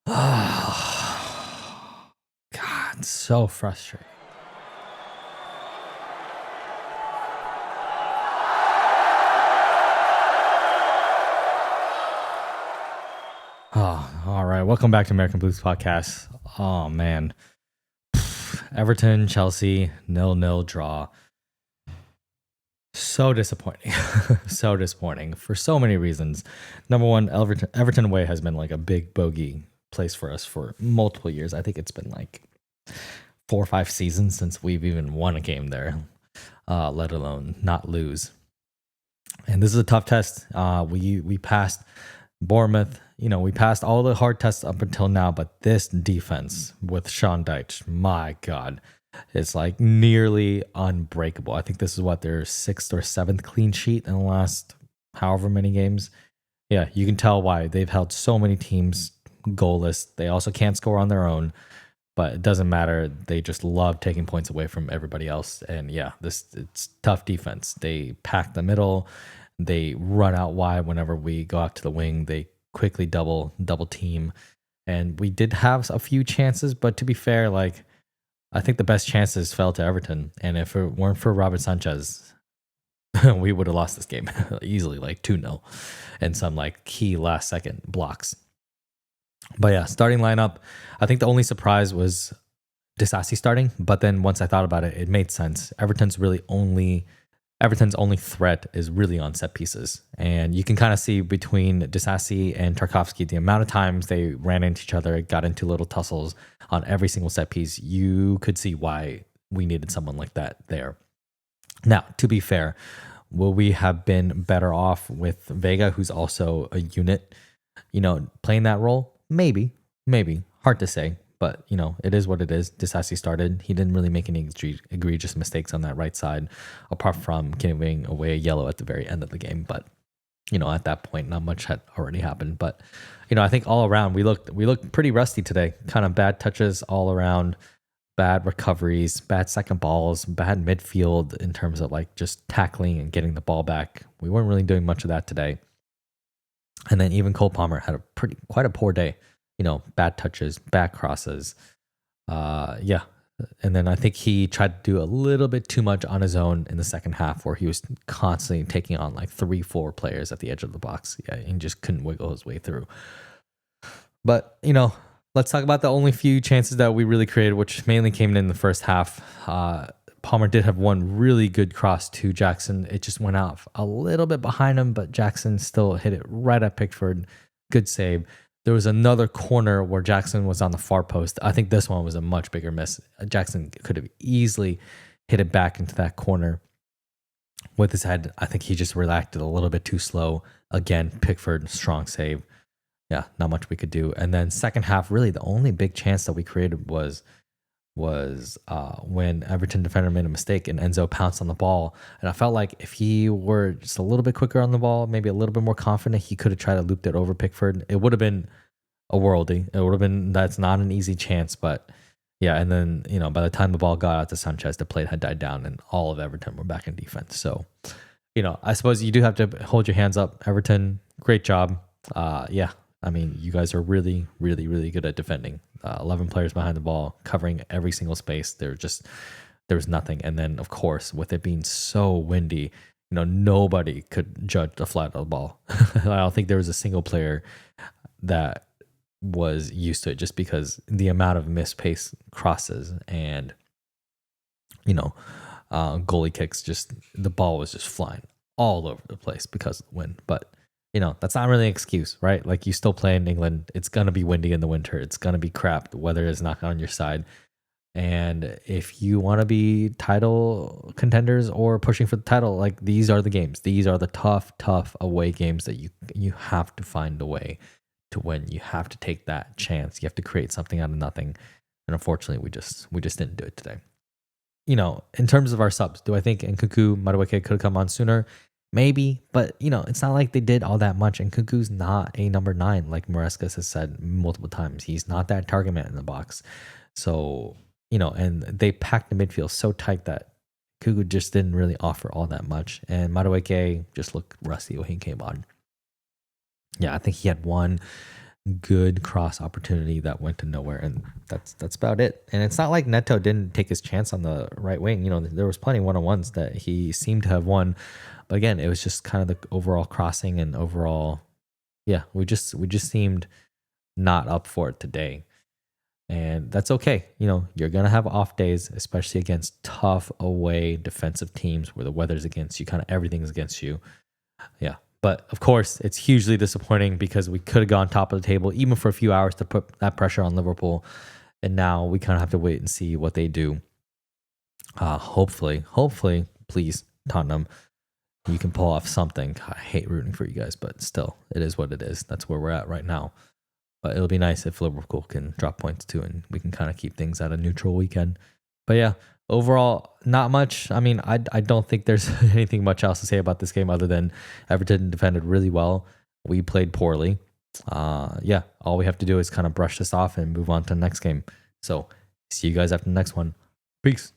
God, so frustrating. Oh, all right. Welcome back to American Blues Podcast. Oh man, Everton, Chelsea, 0-0 draw. So disappointing. So disappointing for so many reasons. Number one, Everton away has been like a big bogey place for us for multiple years. I think it's been like 4 or 5 seasons since we've even won a game there, let alone not lose. And this is a tough test. We passed Bournemouth. We passed all the hard tests up until now, but this defense with Sean Dyche, my God, it's like nearly unbreakable. I think this is what their sixth or seventh clean sheet in the last however many games. Yeah, you can tell why they've held so many teams goalless. They also can't score on their own, but it doesn't matter. They just love taking points away from everybody else. And yeah, it's tough defense. They pack the middle. They run out wide whenever we go out to the wing. They quickly double team. And we did have a few chances, but to be fair, like I think the best chances fell to Everton. And if it weren't for Robert Sanchez, we would have lost this game easily, like 2-0, and some like key last second blocks. But yeah, starting lineup, I think the only surprise was Disasi starting. But then once I thought about it, it made sense. Everton's only threat is really on set pieces. And you can kind of see between Disasi and Tarkovsky the amount of times they ran into each other, got into little tussles on every single set piece. You could see why we needed someone like that there. Now, to be fair, will we have been better off with Vega, who's also a unit, playing that role? Maybe. Hard to say. But, it is what it is. Disasi started. He didn't really make any egregious mistakes on that right side, apart from giving away a yellow at the very end of the game. But, at that point, not much had already happened. But, I think all around, we looked pretty rusty today. Kind of bad touches all around, bad recoveries, bad second balls, bad midfield in terms of like just tackling and getting the ball back. We weren't really doing much of that today. And then even Cole Palmer had quite a poor day. Bad touches, bad crosses. Yeah. And then I think he tried to do a little bit too much on his own in the second half, where he was constantly taking on like 3-4 players at the edge of the box. Yeah, and just couldn't wiggle his way through. But, let's talk about the only few chances that we really created, which mainly came in the first half. Palmer did have one really good cross to Jackson. It just went out a little bit behind him, but Jackson still hit it right at Pickford. Good save. There was another corner where Jackson was on the far post. I think this one was a much bigger miss. Jackson could have easily hit it back into that corner with his head. I think he just reacted a little bit too slow. Again, Pickford, strong save. Yeah, not much we could do. And then second half, really the only big chance that we created was when Everton defender made a mistake and Enzo pounced on the ball. And I felt like if he were just a little bit quicker on the ball, maybe a little bit more confident, he could have tried to loop it over Pickford. It would have been a worldie. It would have been, that's not an easy chance, but yeah. And then, by the time the ball got out to Sanchez, the play had died down and all of Everton were back in defense. So, I suppose you do have to hold your hands up. Everton, great job. Yeah. I mean, you guys are really, really, really good at defending. 11 players behind the ball, covering every single space. There was nothing. And then, of course, with it being so windy, nobody could judge the flight of the ball. I don't think there was a single player that was used to it, just because the amount of misplaced crosses and, goalie kicks, just the ball was just flying all over the place because of the wind. But that's not really an excuse, right? Like, you still play in England. It's going to be windy in the winter. It's going to be crap. The weather is not on your side. And if you want to be title contenders or pushing for the title, like, these are the games. These are the tough away games that you have to find a way to win. You have to take that chance. You have to create something out of nothing. And unfortunately, we just didn't do it today. In terms of our subs, do I think Nkunku, Madueke could have come on sooner? Maybe, but it's not like they did all that much. And Kuku's not a number 9, like Marescas has said multiple times. He's not that target man in the box. So, and they packed the midfield so tight that Kuku just didn't really offer all that much. And Madueke just looked rusty when he came on. Yeah, I think he had one good cross opportunity that went to nowhere, and that's about it. And it's not like Neto didn't take his chance on the right wing. You know, there was plenty of one-on-ones that he seemed to have won, but again, it was just kind of the overall crossing and overall, yeah, we just seemed not up for it today. And that's okay. You know, you're going to have off days, especially against tough away defensive teams where the weather's against you, kind of everything's against you. Yeah. But of course, it's hugely disappointing because we could have gone top of the table even for a few hours to put that pressure on Liverpool. And now we kind of have to wait and see what they do. Hopefully, please, Tottenham, you can pull off something. I hate rooting for you guys, but still, it is what it is. That's where we're at right now. But it'll be nice if Liverpool can drop points too, and we can kind of keep things at a neutral weekend. But yeah, overall, not much. I mean, I don't think there's anything much else to say about this game other than Everton defended really well. We played poorly. Yeah, all we have to do is kind of brush this off and move on to the next game. So see you guys after the next one. Peace.